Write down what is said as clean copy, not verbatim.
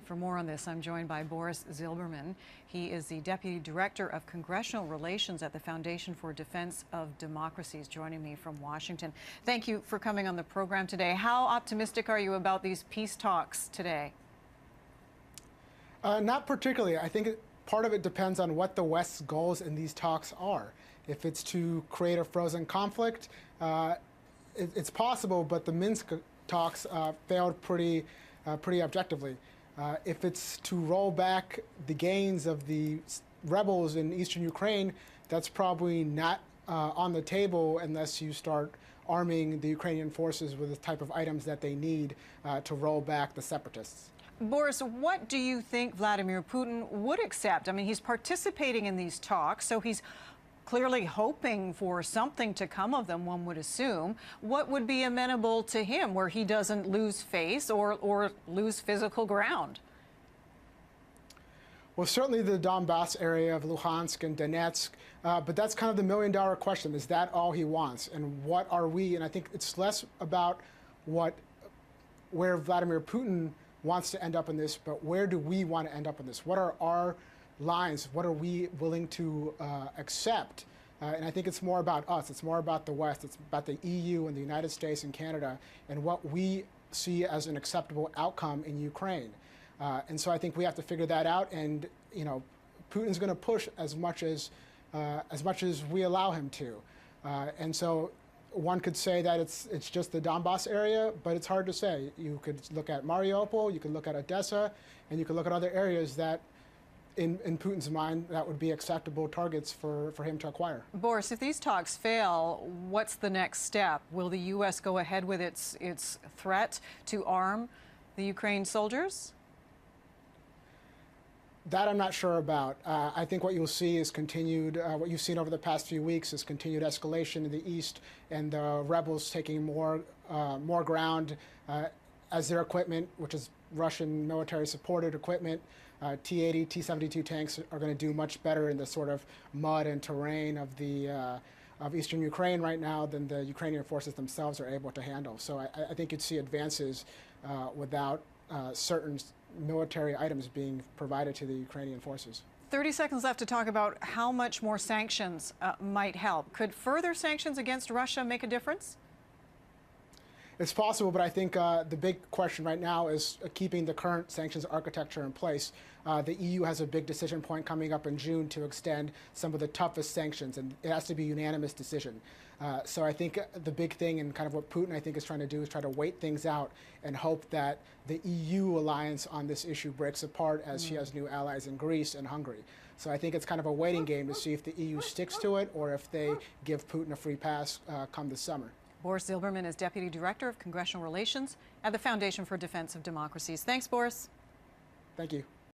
For more on this, I'm joined by Boris Zilberman. He is the Deputy Director of Congressional Relations at the Foundation for Defense of Democracies, joining me from Washington. Thank you for coming on the program today. How optimistic are you about these peace talks today? Not particularly. I think part of it depends on what the West's goals in these talks are. If it's to create a frozen conflict, it's possible, but the Minsk talks failed pretty objectively. If it's to roll back the gains of the rebels in eastern Ukraine, that's probably not on the table unless you start arming the Ukrainian forces with the type of items that they need to roll back the separatists. Boris, what do you think Vladimir Putin would accept? I mean, he's participating in these talks, so he's clearly hoping for something to come of them, one would assume. What would be amenable to him where he doesn't lose face or lose physical ground? Well, certainly the Donbass area of Luhansk and Donetsk, but that's kind of the million-dollar question. Is that all he wants? And what are we? And I think it's less about where Vladimir Putin wants to end up in this, but where do we want to end up in this? What are our lines? What are we willing to accept? And I think it's more about us. It's more about the West. It's about the EU and the United States and Canada and what we see as an acceptable outcome in Ukraine. And so I think we have to figure that out. And Putin's going to push as much as we allow him to. And so one could say that it's just the Donbass area, but it's hard to say. You could look at Mariupol, you could look at Odessa, and you could look at other areas that, in Putin's mind, that would be acceptable targets for him to acquire. Boris, if these talks fail, what's the next step? Will the U.S. go ahead with its threat to arm the Ukraine soldiers? That I'm not sure about. I think what you'll see is continued, what you've seen over the past few weeks is continued escalation in the east and the rebels taking more ground as their equipment, which is Russian military-supported equipment. T-80, T-72 tanks are going to do much better in the sort of mud and terrain of eastern Ukraine right now than the Ukrainian forces themselves are able to handle. So I think you'd see advances without certain military items being provided to the Ukrainian forces. 30 seconds left to talk about how much more sanctions might help. Could further sanctions against Russia make a difference? It's possible, but I think the big question right now is keeping the current sanctions architecture in place. The EU has a big decision point coming up in June to extend some of the toughest sanctions, and it has to be a unanimous decision. So I think the big thing and kind of what Putin, I think, is trying to do is try to wait things out and hope that the EU alliance on this issue breaks apart as she has new allies in Greece and Hungary. So I think it's kind of a waiting game to see if the EU sticks to it or if they give Putin a free pass come this summer. Boris Zilberman is Deputy Director of Congressional Relations at the Foundation for Defense of Democracies. Thanks, Boris. Thank you.